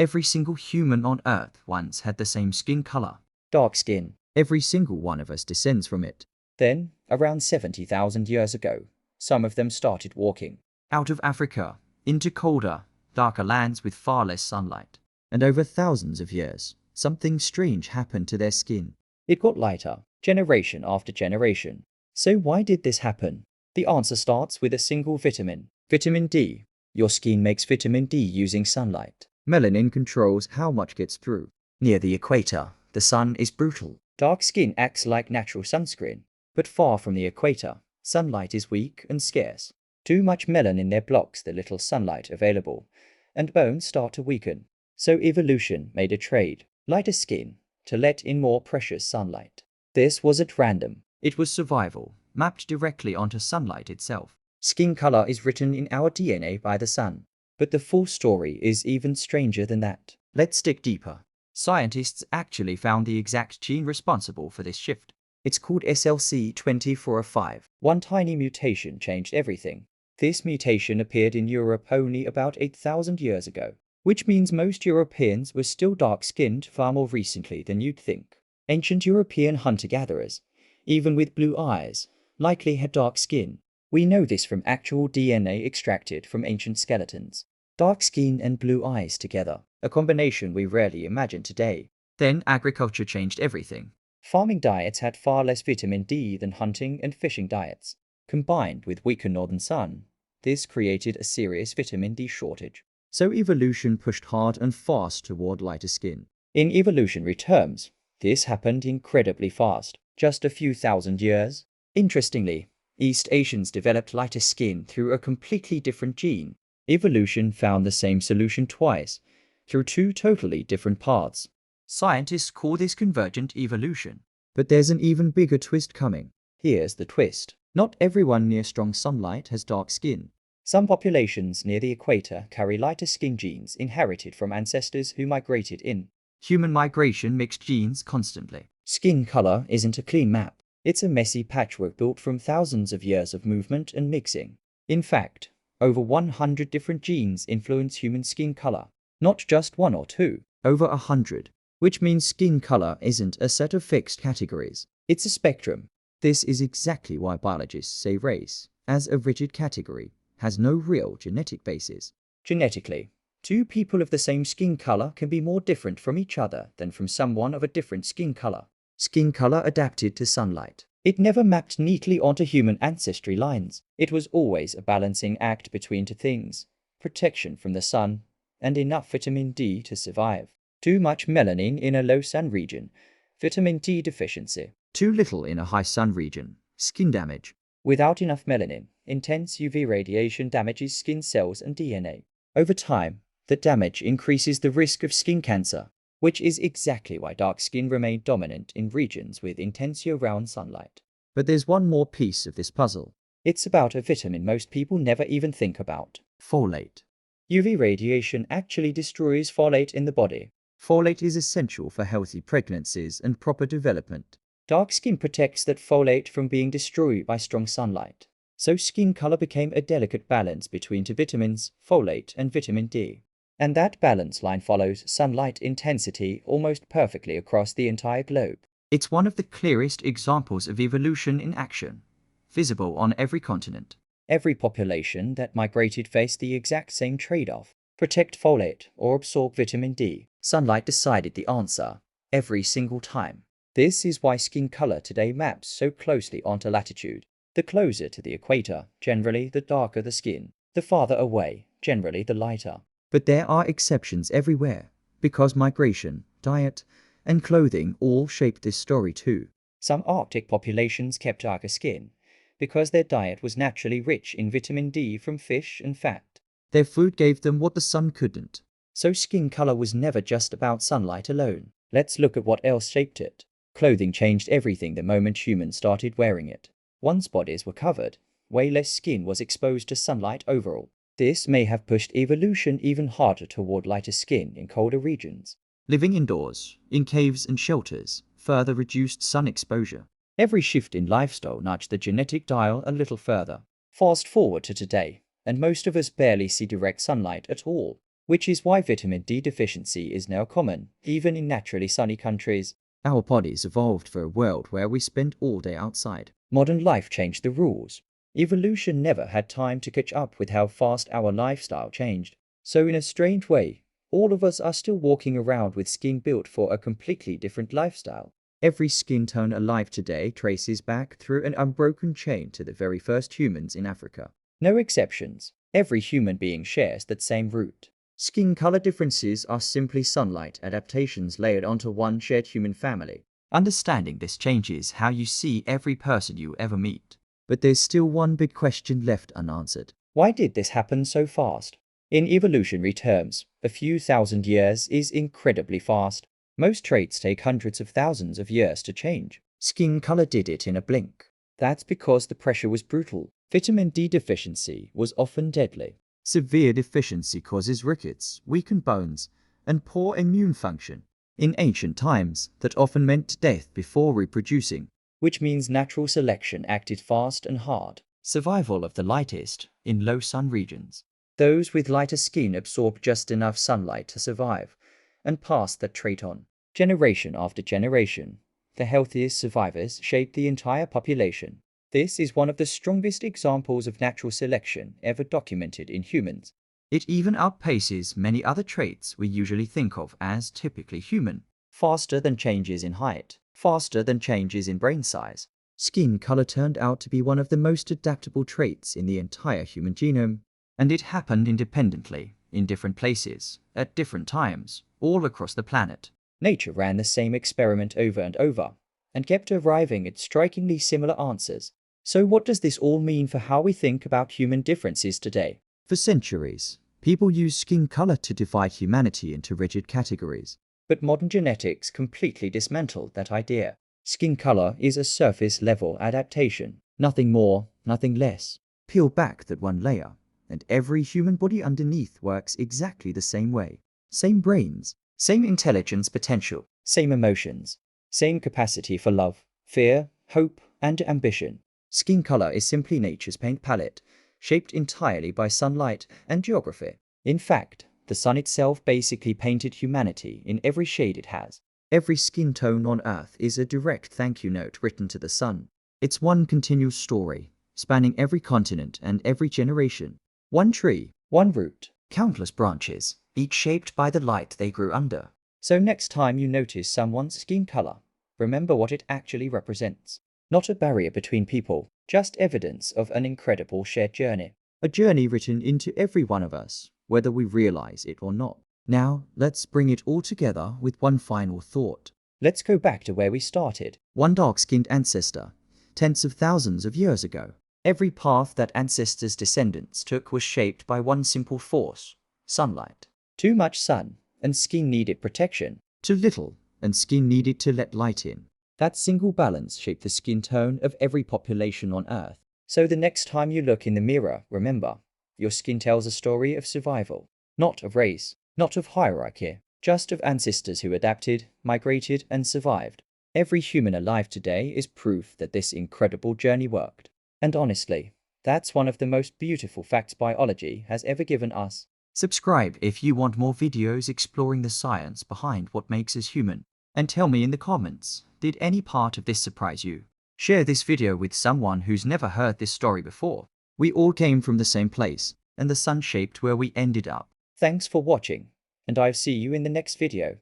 Every single human on Earth once had the same skin color. Dark skin. Every single one of us descends from it. Then, around 70,000 years ago, some of them started walking Out of Africa, into colder, darker lands with far less sunlight. And over thousands of years, something strange happened to their skin. It got lighter, generation after generation. So why did this happen? The answer starts with a single vitamin, vitamin D. Your skin makes vitamin D using sunlight. Melanin controls how much gets through. Near the equator, the sun is brutal. Dark skin acts like natural sunscreen. But far from the equator, sunlight is weak and scarce. Too much melanin there blocks the little sunlight available, and bones start to weaken. So evolution made a trade, lighter skin, to let in more precious sunlight. This wasn't random. It was survival, mapped directly onto sunlight itself. Skin color is written in our DNA by the sun. But the full story is even stranger than that. Let's dig deeper. Scientists actually found the exact gene responsible for this shift. It's called SLC2405. One tiny mutation changed everything. This mutation appeared in Europe only about 8,000 years ago, which means most Europeans were still dark-skinned far more recently than you'd think. Ancient European hunter-gatherers, even with blue eyes, likely had dark skin. We know this from actual DNA extracted from ancient skeletons. Dark skin and blue eyes together, a combination we rarely imagine today. Then agriculture changed everything. Farming diets had far less vitamin D than hunting and fishing diets. Combined with weaker northern sun, this created a serious vitamin D shortage. So evolution pushed hard and fast toward lighter skin. In evolutionary terms, this happened incredibly fast, just a few thousand years. Interestingly, East Asians developed lighter skin through a completely different gene. Evolution found the same solution twice, through two totally different paths. Scientists call this convergent evolution. But there's an even bigger twist coming. Here's the twist. Not everyone near strong sunlight has dark skin. Some populations near the equator carry lighter skin genes inherited from ancestors who migrated in. Human migration mixed genes constantly. Skin color isn't a clean map. It's a messy patchwork built from thousands of years of movement and mixing. In fact, over 100 different genes influence human skin color. Not just one or two. Over 100. Which means skin color isn't a set of fixed categories. It's a spectrum. This is exactly why biologists say race, as a rigid category, has no real genetic basis. Genetically, two people of the same skin color can be more different from each other than from someone of a different skin color. Skin color adapted to sunlight. It never mapped neatly onto human ancestry lines. It was always a balancing act between two things: protection from the sun and enough vitamin D to survive. Too much melanin in a low sun region, vitamin D deficiency. Too little in a high sun region, skin damage. Without enough melanin, intense UV radiation damages skin cells and DNA. Over time, the damage increases the risk of skin cancer, which is exactly why dark skin remained dominant in regions with intense year-round sunlight. But there's one more piece of this puzzle. It's about a vitamin most people never even think about. Folate. UV radiation actually destroys folate in the body. Folate is essential for healthy pregnancies and proper development. Dark skin protects that folate from being destroyed by strong sunlight. So skin color became a delicate balance between two vitamins, folate and vitamin D. And that balance line follows sunlight intensity almost perfectly across the entire globe. It's one of the clearest examples of evolution in action, visible on every continent. Every population that migrated faced the exact same trade-off: protect folate or absorb vitamin D. Sunlight decided the answer, every single time. This is why skin color today maps so closely onto latitude. The closer to the equator, generally the darker the skin. The farther away, generally the lighter. But there are exceptions everywhere, because migration, diet, and clothing all shaped this story too. Some Arctic populations kept darker skin, because their diet was naturally rich in vitamin D from fish and fat. Their food gave them what the sun couldn't. So skin color was never just about sunlight alone. Let's look at what else shaped it. Clothing changed everything the moment humans started wearing it. Once bodies were covered, way less skin was exposed to sunlight overall. This may have pushed evolution even harder toward lighter skin in colder regions. Living indoors, in caves and shelters, further reduced sun exposure. Every shift in lifestyle nudged the genetic dial a little further. Fast forward to today, and most of us barely see direct sunlight at all. which is why vitamin D deficiency is now common, even in naturally sunny countries. Our bodies evolved for a world where we spend all day outside. Modern life changed the rules. Evolution never had time to catch up with how fast our lifestyle changed. So in a strange way, all of us are still walking around with skin built for a completely different lifestyle. Every skin tone alive today traces back through an unbroken chain to the very first humans in Africa. No exceptions. Every human being shares that same root. Skin color differences are simply sunlight adaptations layered onto one shared human family. Understanding this changes how you see every person you ever meet. But there's still one big question left unanswered. Why did this happen so fast? In evolutionary terms, a few thousand years is incredibly fast. Most traits take hundreds of thousands of years to change. Skin color did it in a blink. That's because the pressure was brutal. Vitamin D deficiency was often deadly. Severe deficiency causes rickets, weakened bones, and poor immune function. In ancient times, that often meant death before reproducing. Which means natural selection acted fast and hard. Survival of the lightest in low sun regions. Those with lighter skin absorb just enough sunlight to survive and pass that trait on. Generation after generation, the healthiest survivors shaped the entire population. This is one of the strongest examples of natural selection ever documented in humans. It even outpaces many other traits we usually think of as typically human. Faster than changes in height, faster than changes in brain size. Skin color turned out to be one of the most adaptable traits in the entire human genome, and it happened independently, in different places, at different times, all across the planet. Nature ran the same experiment over and over, and kept arriving at strikingly similar answers. So what does this all mean for how we think about human differences today? For centuries, people used skin color to divide humanity into rigid categories. But modern genetics completely dismantled that idea. Skin color is a surface-level adaptation. Nothing more, nothing less. Peel back that one layer, and every human body underneath works exactly the same way. Same brains, same intelligence potential, same emotions, same capacity for love, fear, hope, and ambition. Skin color is simply nature's paint palette, shaped entirely by sunlight and geography. In fact, the sun itself basically painted humanity in every shade it has. Every skin tone on Earth is a direct thank you note written to the sun. It's one continuous story, spanning every continent and every generation. One tree, one root, countless branches, each shaped by the light they grew under. So next time you notice someone's skin color, remember what it actually represents. Not a barrier between people, just evidence of an incredible shared journey. A journey written into every one of us, whether we realize it or not. Now, let's bring it all together with one final thought. Let's go back to where we started. One dark-skinned ancestor, tens of thousands of years ago. Every path that ancestors' descendants took was shaped by one simple force: sunlight. Too much sun, and skin needed protection. Too little, and skin needed to let light in. That single balance shaped the skin tone of every population on Earth. So the next time you look in the mirror, remember, your skin tells a story of survival, not of race, not of hierarchy, just of ancestors who adapted, migrated, and survived. Every human alive today is proof that this incredible journey worked. And honestly, that's one of the most beautiful facts biology has ever given us. Subscribe if you want more videos exploring the science behind what makes us human. And tell me in the comments, did any part of this surprise you? Share this video with someone who's never heard this story before. We all came from the same place, and the sun shaped where we ended up. Thanks for watching, and I'll see you in the next video.